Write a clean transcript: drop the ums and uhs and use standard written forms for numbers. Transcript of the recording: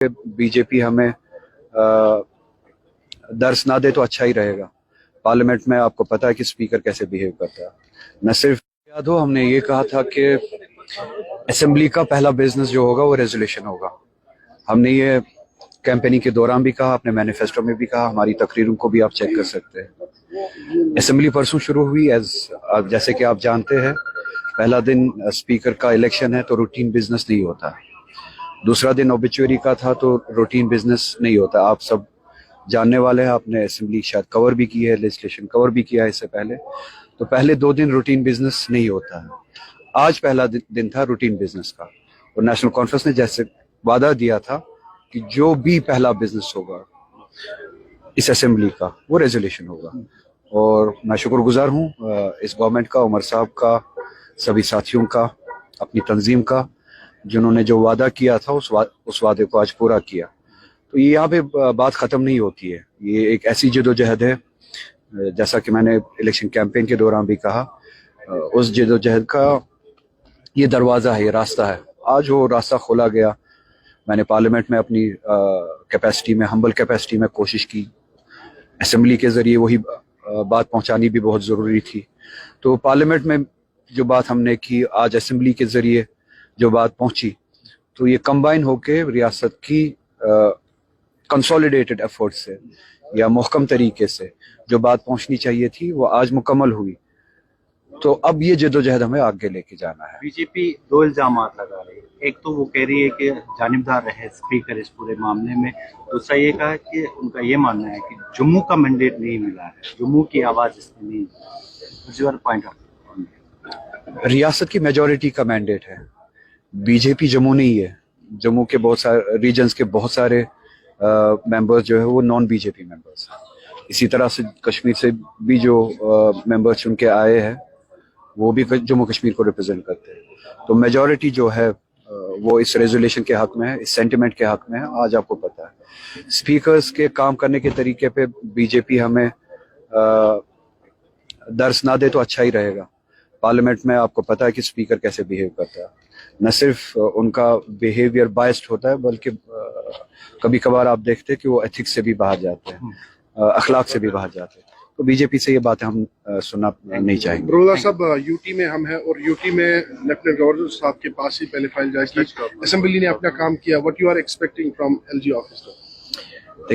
BJP हमें दर्श ना दे तो अच्छा ही रहेगा। पार्लियामेंट में आपको पता है कि स्पीकर कैसे बिहेव करता है। न सिर्फ याद हो, हमने ये कहा था कि असेंबली का पहला बिजनेस जो होगा वो रेजोल्यूशन होगा। हमने ये कैंपेनिंग के दौरान भी कहा, अपने मैनिफेस्टो में भी कहा, हमारी तकरीरों को भी आप चेक कर सकते हैं। असेंबली परसों शुरू हुई। जैसे कि आप जानते हैं, पहला दिन स्पीकर का इलेक्शन है तो रूटीन बिजनेस नहीं होता। दूसरा दिन ओबिचुअरी का था तो रूटीन बिजनेस नहीं होता। आप सब जानने वाले हैं, आपने असेंबली शायद कवर भी की है, लेजिस्लेशन कवर भी किया है इससे पहले। तो पहले 2 दिन रूटीन बिजनेस नहीं होता है। आज पहला दिन था रूटीन बिजनेस का, और नेशनल कॉन्फ्रेंस ने जैसे वादा दिया था कि जो भी पहला बिजनेस होगा इस असेंबली का वो रेजोल्यूशन होगा। और मैं शुक्रगुजार हूँ इस गवर्नमेंट का, उमर साहब का, सभी साथियों का, अपनी तंजीम का, जिन्होंने जो वादा किया था उस वादे को आज पूरा किया। तो ये यहाँ पे बात खत्म नहीं होती है। ये एक ऐसी जदोजहद है, जैसा कि मैंने इलेक्शन कैंपेन के दौरान भी कहा, उस जदोजहद का ये दरवाज़ा है, ये रास्ता है। आज वो रास्ता खोला गया। मैंने पार्लियामेंट में अपनी कैपेसिटी में, हम्बल कैपेसिटी में कोशिश की। असेंबली के ज़रिए वही बात पहुंचानी भी बहुत ज़रूरी थी। तो पार्लियामेंट में जो बात हमने की, आज असेंबली के ज़रिए जो बात पहुंची, तो ये कंबाइन होके रियासत की कंसोलिडेटेड एफर्ट से या मुहकम तरीके से जो बात पहुंचनी चाहिए थी वो आज मुकम्मल हुई। तो अब ये जद्दोजहद हमें आगे लेके जाना है। बीजेपी 2 इल्जाम लगा रही है। एक तो वो कह रही है कि जानिबदार रहे स्पीकर इस पूरे मामले में। दूसरा ये कहा कि उनका ये मानना है कि जम्मू का मैंडेट नहीं मिला है, जम्मू की आवाज इसमें नहीं। पॉइंट रियासत की मेजॉरिटी का मैंडेट है। बीजेपी जम्मू नहीं है। जम्मू के बहुत सारे रीजन्स के बहुत सारे मेंबर्स जो है वो नॉन बीजेपी मेंबर्स हैं। इसी तरह से कश्मीर से भी जो मेंबर्स उनके आए हैं वो भी जम्मू कश्मीर को रिप्रेजेंट करते हैं। तो मेजॉरिटी जो है वो इस रेजोल्यूशन के हक में है, इस सेंटिमेंट के हक में है। आज आपको पता है स्पीकर्स के काम करने के तरीके पे बीजेपी हमें दर्श ना दे तो अच्छा ही रहेगा। पार्लियामेंट में आपको पता है कि स्पीकर कैसे बिहेव करता है। न सिर्फ उनका बिहेवियर बायस्ड होता है, बल्कि कभी कभार आप देखते हैं कि वो एथिक्स से भी बाहर जाते हैं, अखलाक से भी बाहर जाते हैं। तो बीजेपी से ये बातें हम सुनना नहीं चाहेंगे। बरोदा साहब, यूटी में हम हैं और यूटी में लेफ्टिनेंट गवर्नर साहब के पास ही पहले फाइल जाएगी। असेंबली ने अपना काम किया। What you are expecting from LG office?